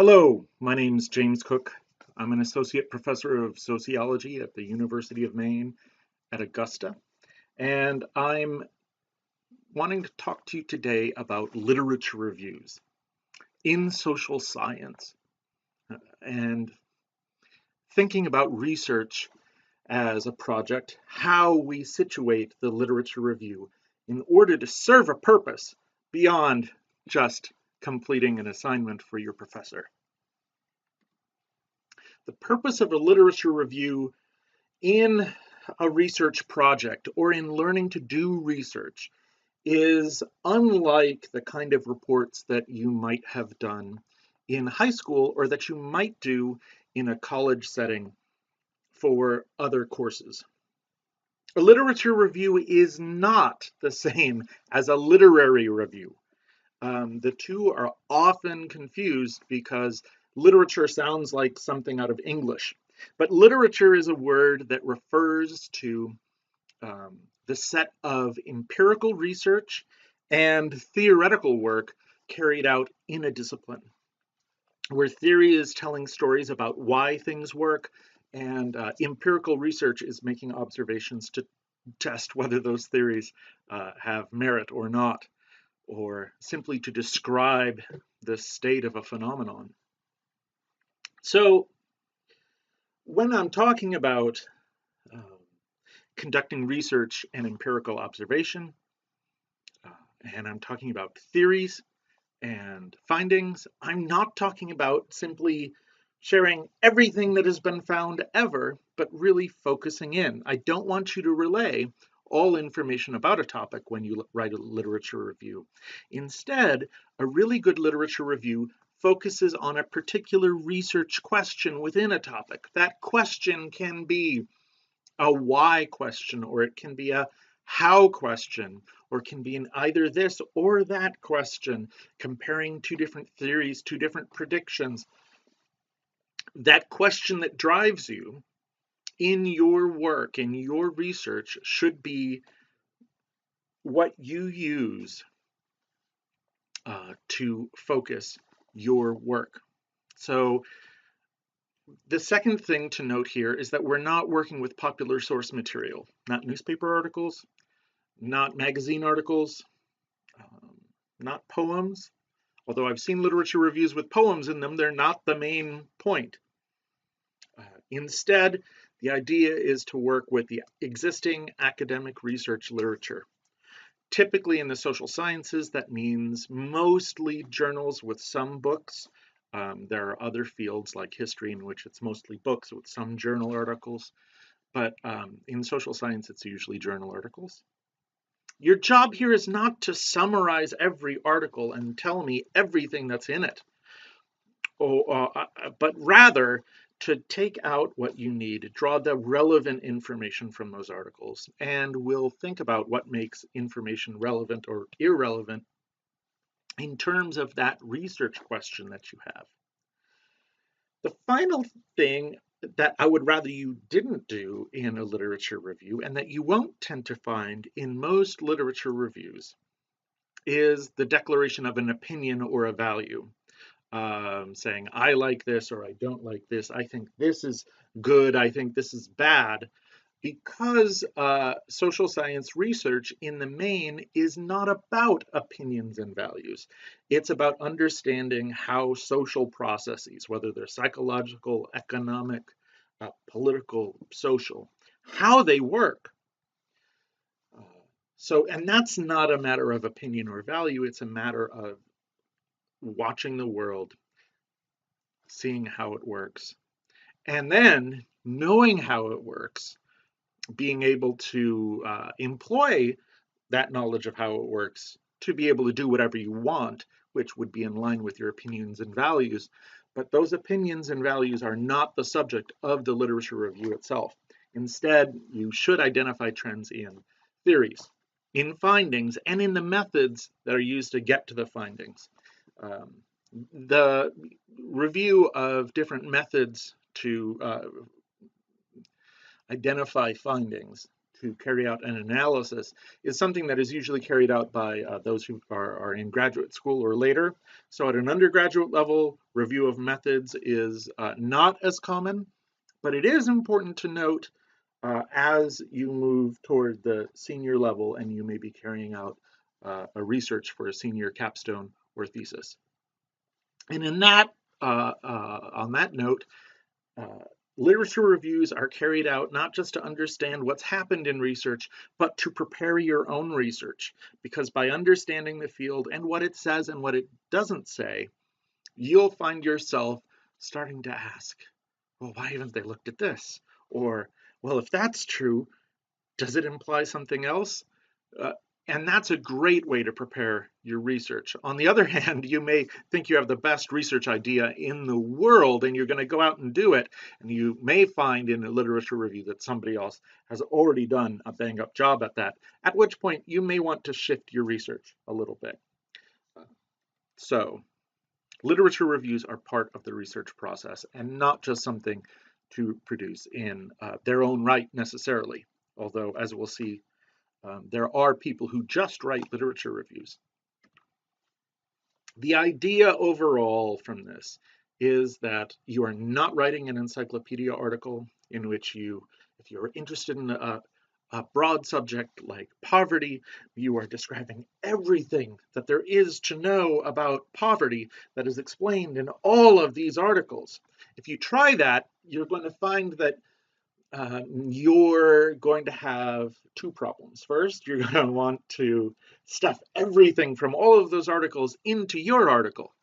Hello, my name's James Cook. I'm an associate professor of sociology at the University of Maine at Augusta, and I'm wanting to talk to you today about literature reviews in social science and thinking about research as a project, how we situate the literature review in order to serve a purpose beyond just completing an assignment for your professor. The purpose of a literature review in a research project or in learning to do research is unlike the kind of reports that you might have done in high school or that you might do in a college setting for other courses. A literature review is not the same as a literary review. The two are often confused because literature sounds like something out of English. But literature is a word that refers to the set of empirical research and theoretical work carried out in a discipline, where theory is telling stories about why things work, and empirical research is making observations to test whether those theories have merit or not, or simply to describe the state of a phenomenon. So when I'm talking about conducting research and empirical observation, and I'm talking about theories and findings, I'm not talking about simply sharing everything that has been found ever, but really focusing in. I don't want you to relay all information about a topic when you write a literature review. Instead, a really good literature review focuses on a particular research question within a topic. That question can be a why question, or it can be a how question, or it can be an either this or that question, comparing two different theories, two different predictions. That question that drives you in your work, in your research, should be what you use to focus your work. So the second thing to note here is that we're not working with popular source material, not newspaper articles, not magazine articles, not poems. Although I've seen literature reviews with poems in them, they're not the main point. Instead, the idea is to work with the existing academic research literature. Typically in the social sciences, that means mostly journals with some books. There are other fields like history in which it's mostly books with some journal articles, but in social science, it's usually journal articles. Your job here is not to summarize every article and tell me everything that's in it, but rather to take out what you need, draw the relevant information from those articles, and we'll think about what makes information relevant or irrelevant in terms of that research question that you have. The final thing that I would rather you didn't do in a literature review, and that you won't tend to find in most literature reviews, is the declaration of an opinion or a value. Saying, I like this or I don't like this, I think this is good, I think this is bad, because social science research in the main is not about opinions and values. It's about understanding how social processes, whether they're psychological, economic, political, social, how they work. And that's not a matter of opinion or value, it's a matter of watching the world, seeing how it works, and then knowing how it works, being able to employ that knowledge of how it works to be able to do whatever you want, which would be in line with your opinions and values. But those opinions and values are not the subject of the literature review itself. Instead, you should identify trends in theories, in findings, and in the methods that are used to get to the findings. The review of different methods to identify findings to carry out an analysis is something that is usually carried out by those who are in graduate school or later. So at an undergraduate level, review of methods is not as common, but it is important to note as you move toward the senior level and you may be carrying out a research for a senior capstone or thesis. And in that, on that note, literature reviews are carried out not just to understand what's happened in research, but to prepare your own research. Because by understanding the field and what it says and what it doesn't say, you'll find yourself starting to ask, well, why haven't they looked at this? Or, well, if that's true, does it imply something else? And that's a great way to prepare your research. On the other hand, you may think you have the best research idea in the world and you're going to go out and do it. And you may find in a literature review that somebody else has already done a bang up job at that, at which point you may want to shift your research a little bit. So literature reviews are part of the research process and not just something to produce in their own right necessarily. Although, as we'll see, there are people who just write literature reviews. The idea overall from this is that you are not writing an encyclopedia article in which you, if you're interested in a broad subject like poverty, you are describing everything that there is to know about poverty that is explained in all of these articles. If you try that, you're going to find that you're going to have two problems. First, you're going to want to stuff everything from all of those articles into your article,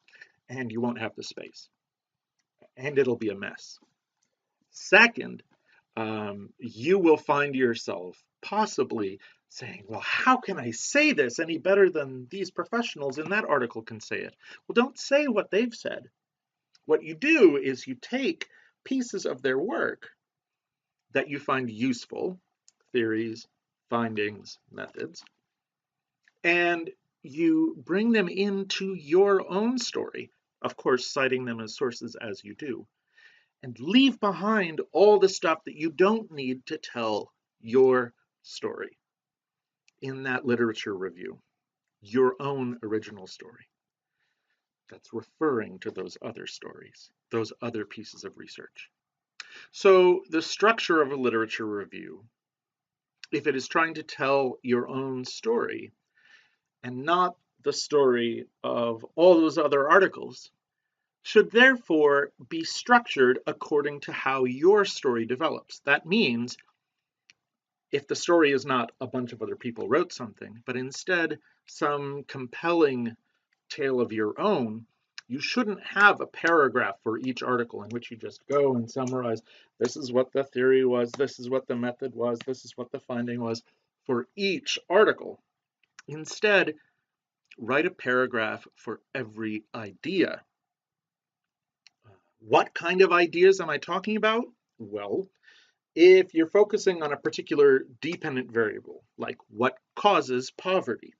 and you won't have the space, and it'll be a mess. Second, you will find yourself possibly saying, well, how can I say this any better than these professionals in that article can say it? Well, don't say what they've said. What you do is you take pieces of their work that you find useful, theories, findings, methods, and you bring them into your own story, of course, citing them as sources as you do, and leave behind all the stuff that you don't need to tell your story in that literature review, your own original story that's referring to those other stories, those other pieces of research. So the structure of a literature review, if it is trying to tell your own story and not the story of all those other articles, should therefore be structured according to how your story develops. That means if the story is not a bunch of other people wrote something, but instead some compelling tale of your own, you shouldn't have a paragraph for each article in which you just go and summarize, this is what the theory was, this is what the method was, this is what the finding was for each article. Instead, write a paragraph for every idea. What kind of ideas am I talking about? Well, if you're focusing on a particular dependent variable, like what causes poverty,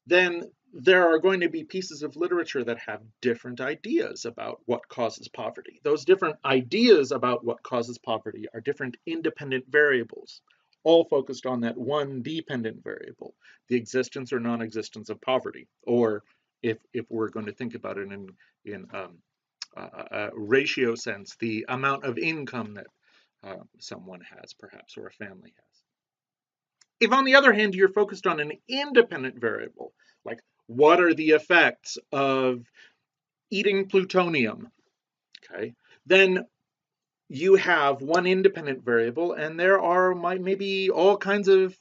then there are going to be pieces of literature that have different ideas about what causes poverty. Those different ideas about what causes poverty are different independent variables, all focused on that one dependent variable, the existence or non-existence of poverty, or if we're going to think about it in a ratio sense, the amount of income that someone has, perhaps, or a family has. If, on the other hand, you're focused on an independent variable, like what are the effects of eating plutonium, okay, then you have one independent variable, and there are maybe all kinds of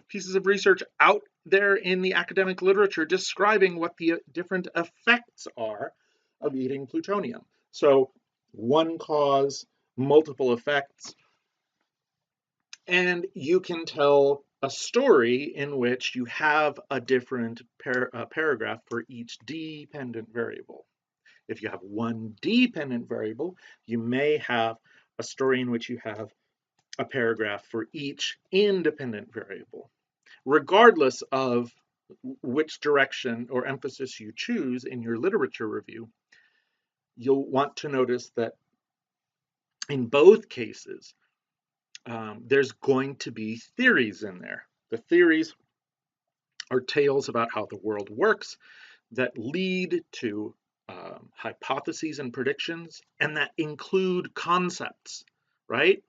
pieces of research out there in the academic literature describing what the different effects are of eating plutonium. So one cause, multiple effects, and you can tell a story in which you have a different paragraph for each dependent variable. If you have one dependent variable, you may have a story in which you have a paragraph for each independent variable. Regardless of which direction or emphasis you choose in your literature review, you'll want to notice that in both cases, there's going to be theories in there. The theories are tales about how the world works that lead to hypotheses and predictions, and that include concepts, right?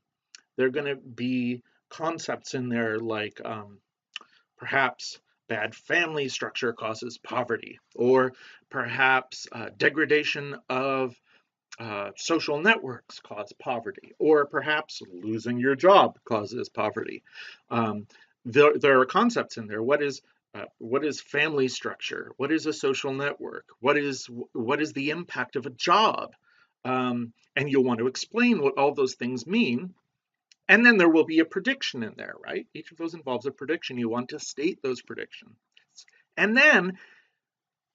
They're going to be concepts in there like perhaps bad family structure causes poverty, or perhaps degradation of social networks cause poverty, or perhaps losing your job causes poverty. Um, there are concepts in there. What is family structure? What is a social network? What is the impact of a job? And you'll want to explain what all those things mean. And then there will be a prediction in there, right? Each of those involves a prediction. You want to state those predictions. And then,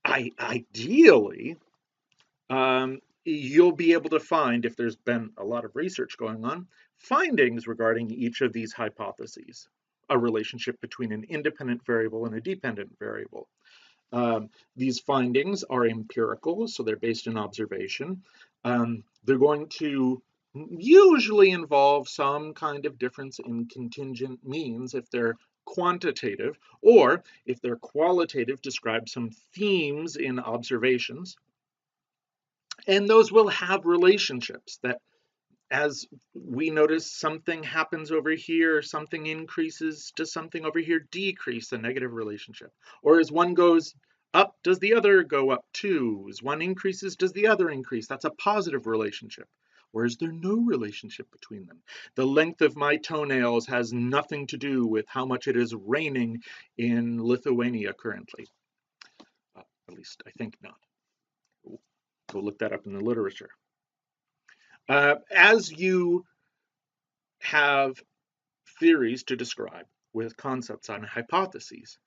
ideally, you'll be able to find, if there's been a lot of research going on, findings regarding each of these hypotheses, a relationship between an independent variable and a dependent variable. These findings are empirical, so they're based on observation. They're going to usually involve some kind of difference in contingent means if they're quantitative, or if they're qualitative, describe some themes in observations. And those will have relationships that, as we notice, something happens over here, something increases, does something over here decrease the negative relationship? Or as one goes up, does the other go up too? As one increases, does the other increase? That's a positive relationship. Or is there no relationship between them? The length of my toenails has nothing to do with how much it is raining in Lithuania currently. At least I think not. Go look that up in the literature. As you have theories to describe with concepts on hypotheses,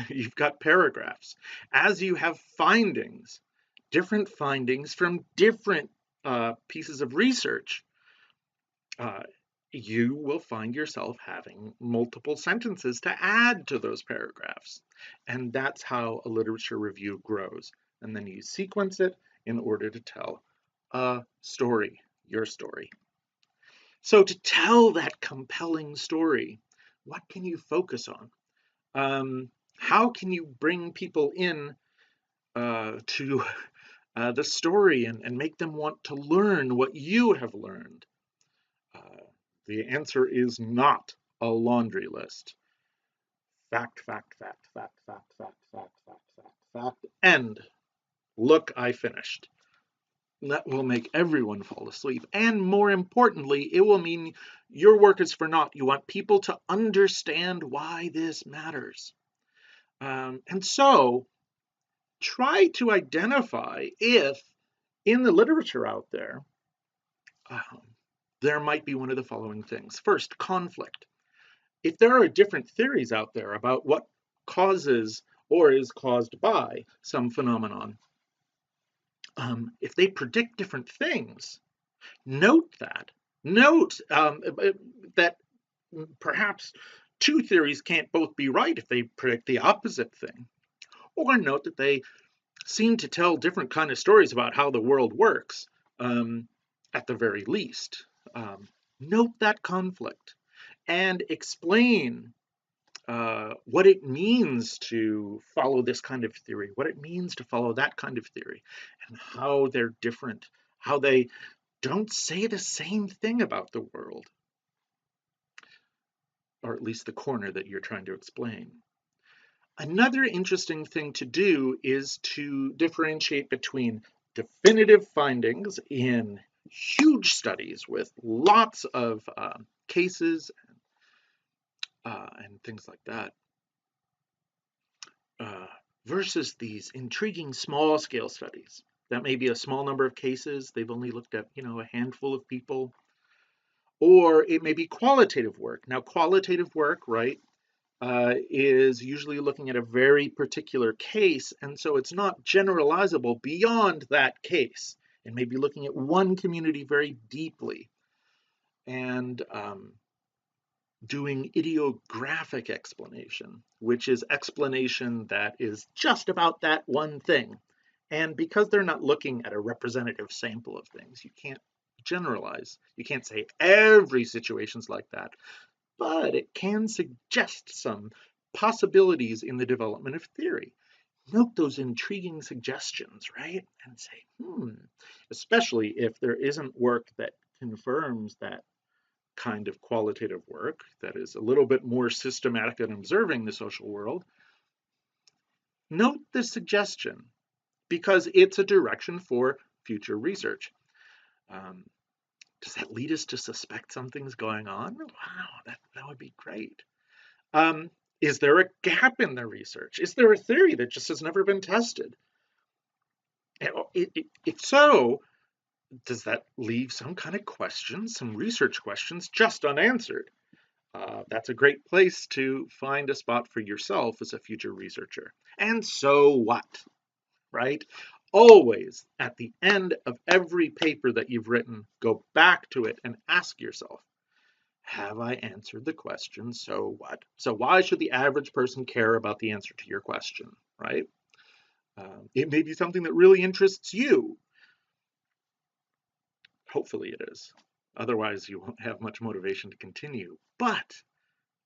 you've got paragraphs. As you have findings, different findings from different pieces of research, you will find yourself having multiple sentences to add to those paragraphs. And that's how a literature review grows. And then you sequence it in order to tell a story, your story. So to tell that compelling story, what can you focus on? How can you bring people in to the story and make them want to learn what you have learned? The answer is not a laundry list. Fact, fact, fact, fact, fact, fact, fact, fact, fact, fact, and look, I finished. That will make everyone fall asleep. And more importantly, it will mean your work is for naught. You want people to understand why this matters. And so try to identify if in the literature out there, there might be one of the following things. First, conflict. If there are different theories out there about what causes or is caused by some phenomenon, if they predict different things, note that. Note that perhaps two theories can't both be right if they predict the opposite thing. Or note that they seem to tell different kind of stories about how the world works, at the very least. Note that conflict and explain what it means to follow this kind of theory, what it means to follow that kind of theory, and how they're different, how they don't say the same thing about the world, or at least the corner that you're trying to explain. Another interesting thing to do is to differentiate between definitive findings in huge studies with lots of cases and things like that, versus these intriguing small scale studies. That may be a small number of cases. They've only looked at, a handful of people. Or it may be qualitative work. Now, qualitative work, right, is usually looking at a very particular case, and so it's not generalizable beyond that case. It may be looking at one community very deeply and doing idiographic explanation, which is explanation that is just about that one thing. And because they're not looking at a representative sample of things, you generalize. You can't say every situation's like that, but it can suggest some possibilities in the development of theory. Note those intriguing suggestions, right? And say, especially if there isn't work that confirms that kind of qualitative work that is a little bit more systematic in observing the social world. Note the suggestion because it's a direction for future research. Um, does that lead us to suspect something's going on? Wow, that would be great. Um, is there a gap in the research? Is there a theory that just has never been tested? If so, does that leave some kind of questions, some research questions just unanswered? That's a great place to find a spot for yourself as a future researcher. And so what, right? Always at the end of every paper that you've written, go back to it and ask yourself, have I answered the question? So what? So why should the average person care about the answer to your question, right? It may be something that really interests you. Hopefully it is. Otherwise, you won't have much motivation to continue. But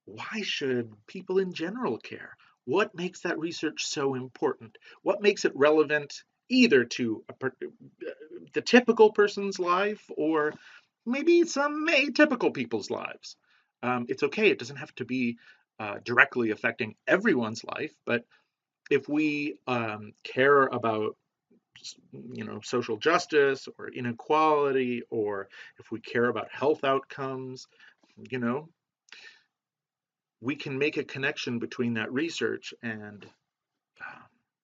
why should people in general care? What makes that research so important? What makes it relevant either to the typical person's life or maybe some atypical people's lives? It's okay, it doesn't have to be directly affecting everyone's life, but if we care about social justice or inequality, or if we care about health outcomes, you know, we can make a connection between that research and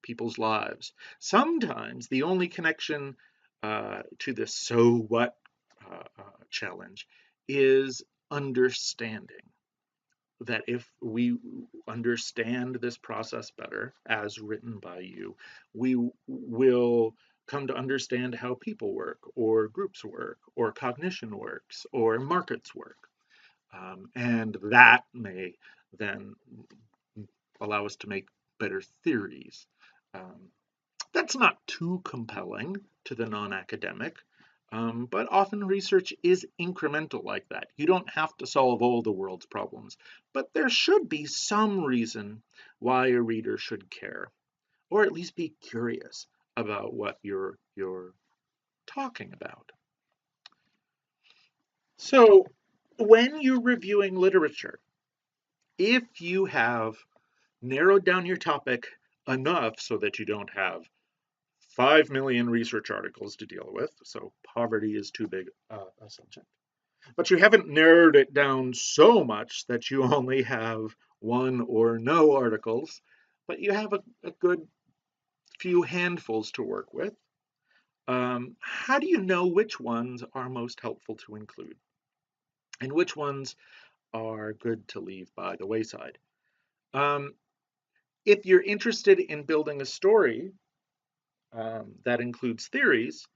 people's lives. Sometimes the only connection to this so what challenge is understanding. That if we understand this process better, as written by you, we will come to understand how people work, or groups work, or cognition works, or markets work. And that may then allow us to make better theories. Um, that's not too compelling to the non-academic, but often research is incremental like that. You don't have to solve all the world's problems, but there should be some reason why a reader should care, or at least be curious about what you're talking about. So when you're reviewing literature, if you have narrowed down your topic enough so that you don't have 5 million research articles to deal with, so poverty is too big a subject. But you haven't narrowed it down so much that you only have one or no articles, but you have a good few handfuls to work with. How do you know which ones are most helpful to include and which ones are good to leave by the wayside? Um, if you're interested in building a story that includes theories,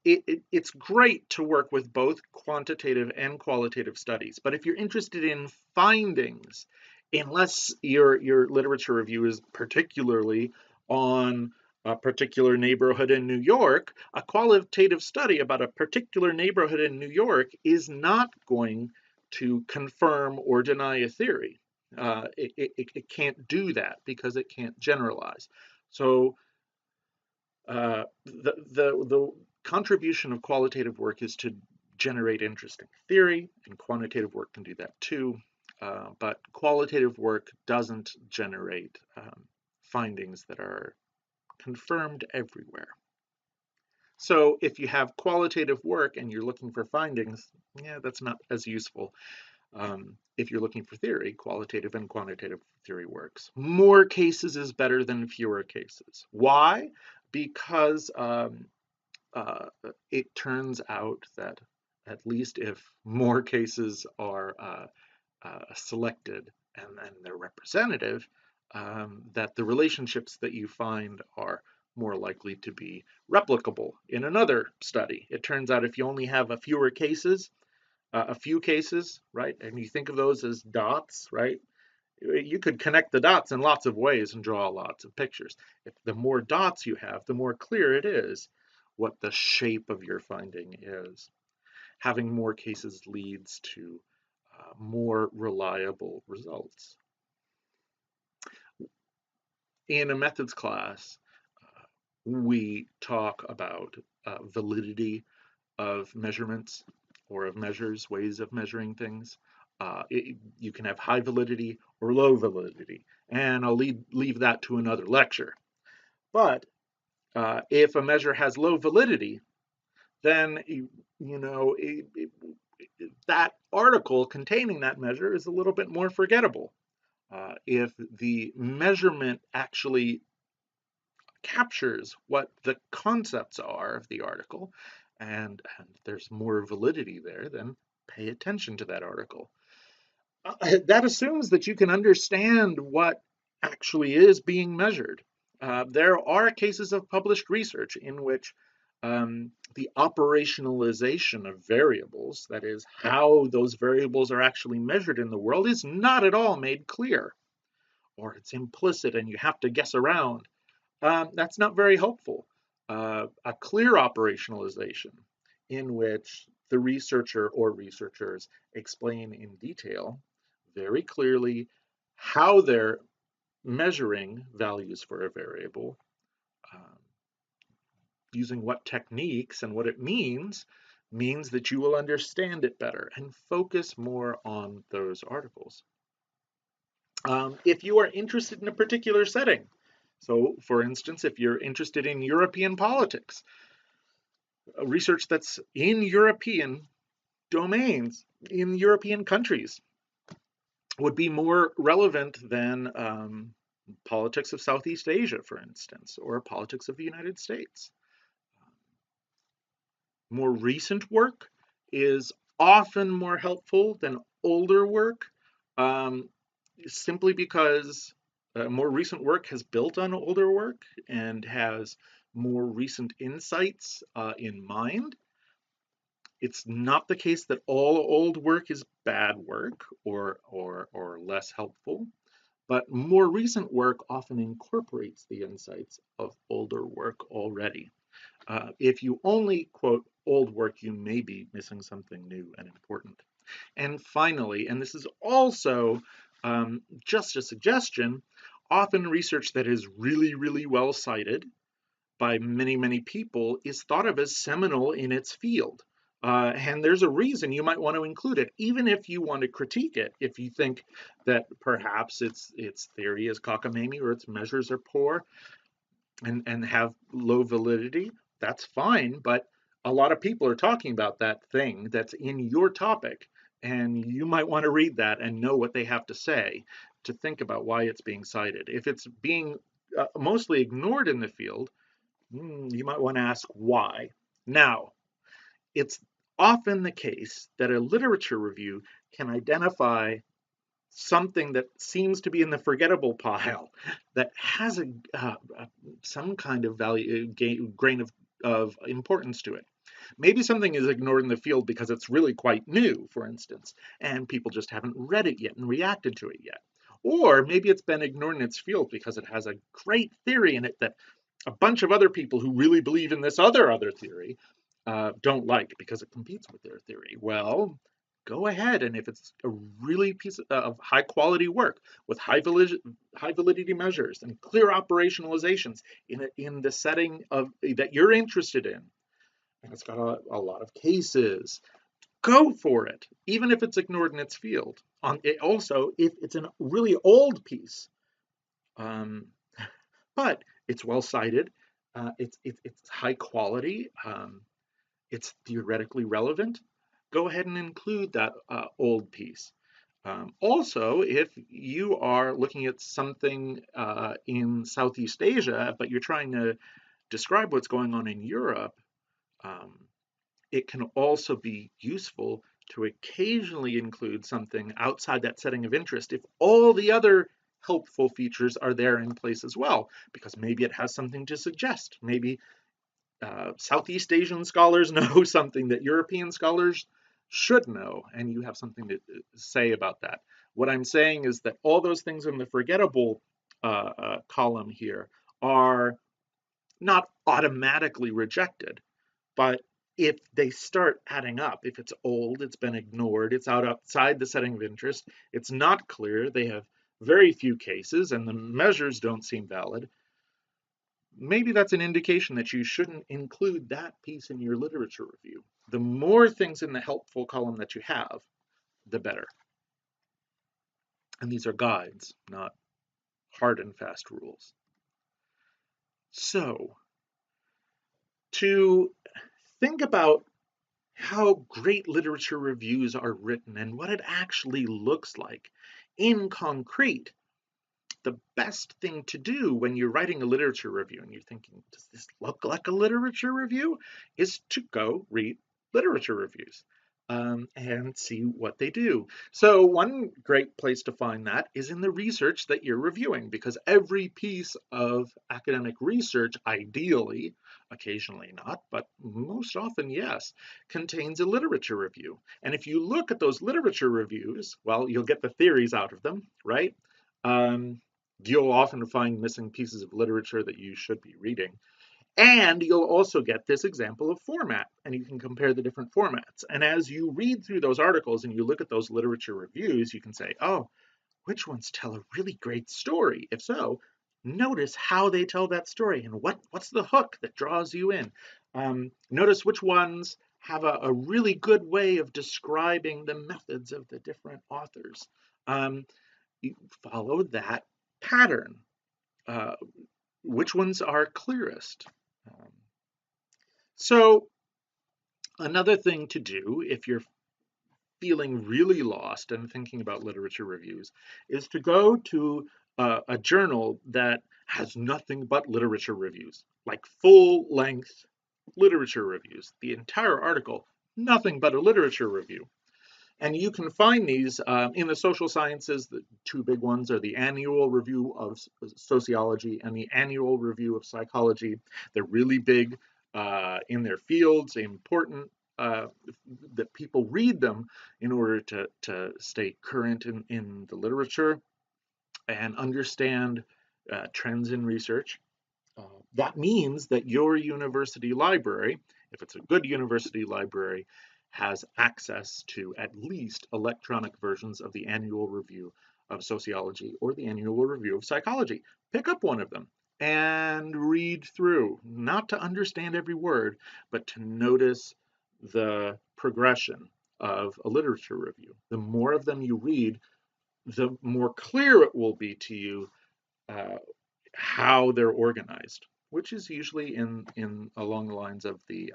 it's great to work with both quantitative and qualitative studies. But if you're interested in findings, unless your literature review is particularly on a particular neighborhood in New York, a qualitative study about a particular neighborhood in New York is not going to confirm or deny a theory. It can't do that because it can't generalize. So the contribution of qualitative work is to generate interesting theory, and quantitative work can do that too. But qualitative work doesn't generate findings that are confirmed everywhere. So if you have qualitative work and you're looking for findings, yeah, that's not as useful. If you're looking for theory, qualitative and quantitative theory works. More cases is better than fewer cases. Why? Because it turns out that at least if more cases are selected and they're representative, that the relationships that you find are more likely to be replicable in another study. It turns out if you only have a few cases, right, and you think of those as dots, right, you could connect the dots in lots of ways and draw lots of pictures. If the more dots you have, the more clear it is what the shape of your finding is. having more cases leads to more reliable results. In a methods class, we talk about validity of measurements or of measures, ways of measuring things. You can have high validity or low validity, and I'll leave that to another lecture. But if a measure has low validity, then that article containing that measure is a little bit more forgettable. If the measurement actually captures what the concepts are of the article, and there's more validity there, then pay attention to that article. That assumes that you can understand what actually is being measured. There are cases of published research in which the operationalization of variables, that is, how those variables are actually measured in the world, is not at all made clear, or it's implicit and you have to guess around. That's not very helpful. A clear operationalization in which the researcher or researchers explain in detail, very clearly, how they're measuring values for a variable, um, using what techniques and what it means that you will understand it better and focus more on those articles. If you are interested in a particular setting, so for instance, if you're interested in European politics, research that's in European domains, in European countries, would be more relevant than politics of Southeast Asia, for instance, or politics of the United States. More recent work is often more helpful than older work, simply because more recent work has built on older work and has more recent insights in mind. It's not the case that all old work is bad work or less helpful, but more recent work often incorporates the insights of older work already. If you only quote old work, you may be missing something new and important. And finally, and this is also just a suggestion, often research that is really, really well cited by many, many people is thought of as seminal in its field. And there's a reason you might want to include it, even if you want to critique it. If you think that perhaps its theory is cockamamie or its measures are poor and have low validity, that's fine. But a lot of people are talking about that thing that's in your topic, and you might want to read that and know what they have to say to think about why it's being cited. If it's being mostly ignored in the field, you might want to ask why. Now, it's often the case that a literature review can identify something that seems to be in the forgettable pile that has some kind of value, grain of importance to it. Maybe something is ignored in the field because it's really quite new, for instance, and people just haven't read it yet and reacted to it yet. Or maybe it's been ignored in its field because it has a great theory in it that a bunch of other people who really believe in this other theory don't like because it competes with their theory. Well, go ahead, and if it's a really piece of high quality work with high validity measures and clear operationalizations in the setting of that you're interested in, and it's got a lot of cases, go for it, even if it's ignored in its field. Also, if it's a really old piece, but it's well cited, it's high quality, it's theoretically relevant, go ahead and include that old piece. Also, if you are looking at something in Southeast Asia, but you're trying to describe what's going on in Europe, it can also be useful to occasionally include something outside that setting of interest if all the other helpful features are there in place as well, because maybe it has something to suggest. Maybe Southeast Asian scholars know something that European scholars should know, and you have something to say about that. What I'm saying is that all those things in the forgettable column here are not automatically rejected, but if they start adding up, if it's old, it's been ignored, it's outside the setting of interest, it's not clear, they have very few cases, and the measures don't seem valid, maybe that's an indication that you shouldn't include that piece in your literature review. The more things in the helpful column that you have, the better. And these are guides, not hard and fast rules. So, to think about how great literature reviews are written and what it actually looks like in concrete, the best thing to do when you're writing a literature review and you're thinking, does this look like a literature review? Is to go read literature reviews and see what they do. So one great place to find that is in the research that you're reviewing, because every piece of academic research, ideally, occasionally not, but most often yes, contains a literature review. And if you look at those literature reviews, well, you'll get the theories out of them, right? Um, you'll often find missing pieces of literature that you should be reading. And you'll also get this example of format, and you can compare the different formats. And as you read through those articles and you look at those literature reviews, you can say, oh, which ones tell a really great story? If so, notice how they tell that story and what's the hook that draws you in. Notice which ones have a really good way of describing the methods of the different authors. You follow that pattern. Uh, which ones are clearest? Um, so another thing to do if you're feeling really lost and thinking about literature reviews is to go to a journal that has nothing but literature reviews, like full-length literature reviews. The entire article, nothing but a literature review. And you can find these in the social sciences. The two big ones are the annual review of sociology and the annual review of psychology. They're really big in their fields, important uh, that people read them in order to stay current in the literature and understand trends in research. That means that your university library, if it's a good university library, has access to at least electronic versions of the annual review of sociology or the annual review of psychology. Pick up one of them and read through, not to understand every word, but to notice the progression of a literature review. The more of them you read, the more clear it will be to you uh, how they're organized, which is usually in along the lines of the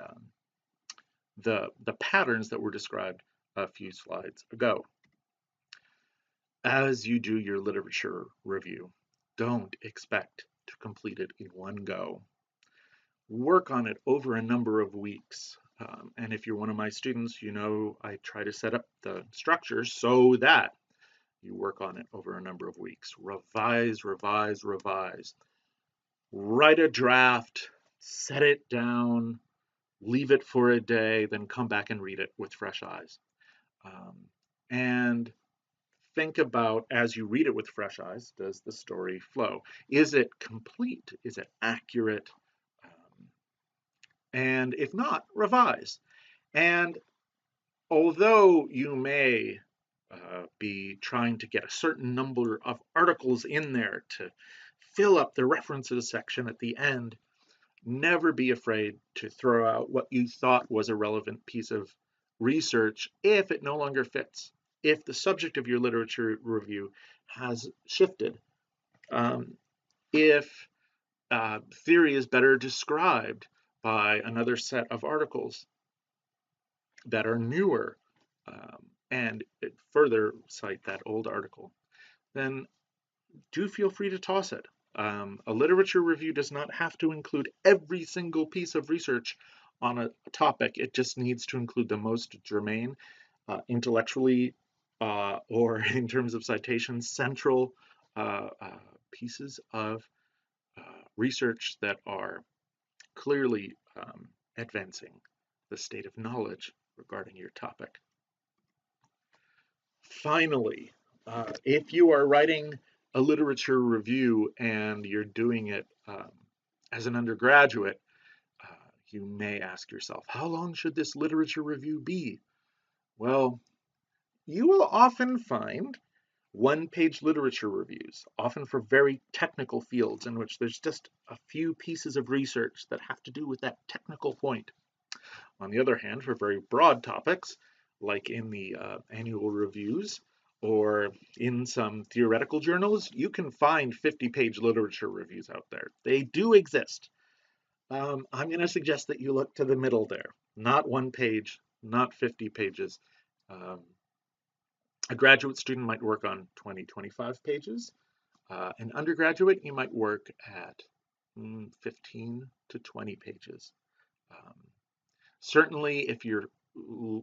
patterns that were described a few slides ago. As you do your literature review, don't expect to complete it in one go. Work on it over a number of weeks. And if you're one of my students, you know I try to set up the structure so that you work on it over a number of weeks. Revise, revise, revise. Write a draft, set it down, leave it for a day, then come back and read it with fresh eyes. And think about, as you read it with fresh eyes, does the story flow? Is it complete? Is it accurate? And if not, revise. And although you may be trying to get a certain number of articles in there to fill up the references section at the end, never be afraid to throw out what you thought was a relevant piece of research if it no longer fits, if the subject of your literature review has shifted, if theory is better described by another set of articles that are newer and further cite that old article, then do feel free to toss it. A literature review does not have to include every single piece of research on a topic. It just needs to include the most germane, intellectually, or in terms of citations, central pieces of research that are clearly advancing the state of knowledge regarding your topic. Finally, if you are writing a literature review and you're doing it as an undergraduate, You may ask yourself, how long should this literature review be? Well, you will often find one-page literature reviews, often for very technical fields in which there's just a few pieces of research that have to do with that technical point. On the other hand, for very broad topics, like in the annual reviews or in some theoretical journals, you can find 50-page literature reviews out there. They do exist. I'm going to suggest that you look to the middle there, not one page, not 50 pages. Um, a graduate student might work on 20, 25 pages. An undergraduate, you might work at 15 to 20 pages. Um, Certainly, if you're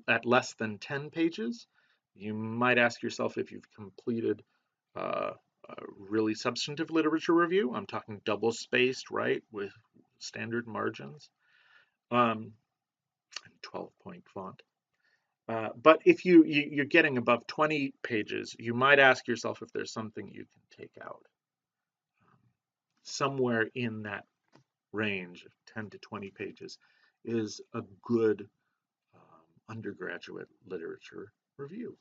at less than 10 pages, you might ask yourself if you've completed a really substantive literature review. I'm talking double spaced, right, with standard margins, and 12-point font. But if you're getting above 20 pages, you might ask yourself if there's something you can take out. Somewhere in that range of 10 to 20 pages is a good undergraduate literature review.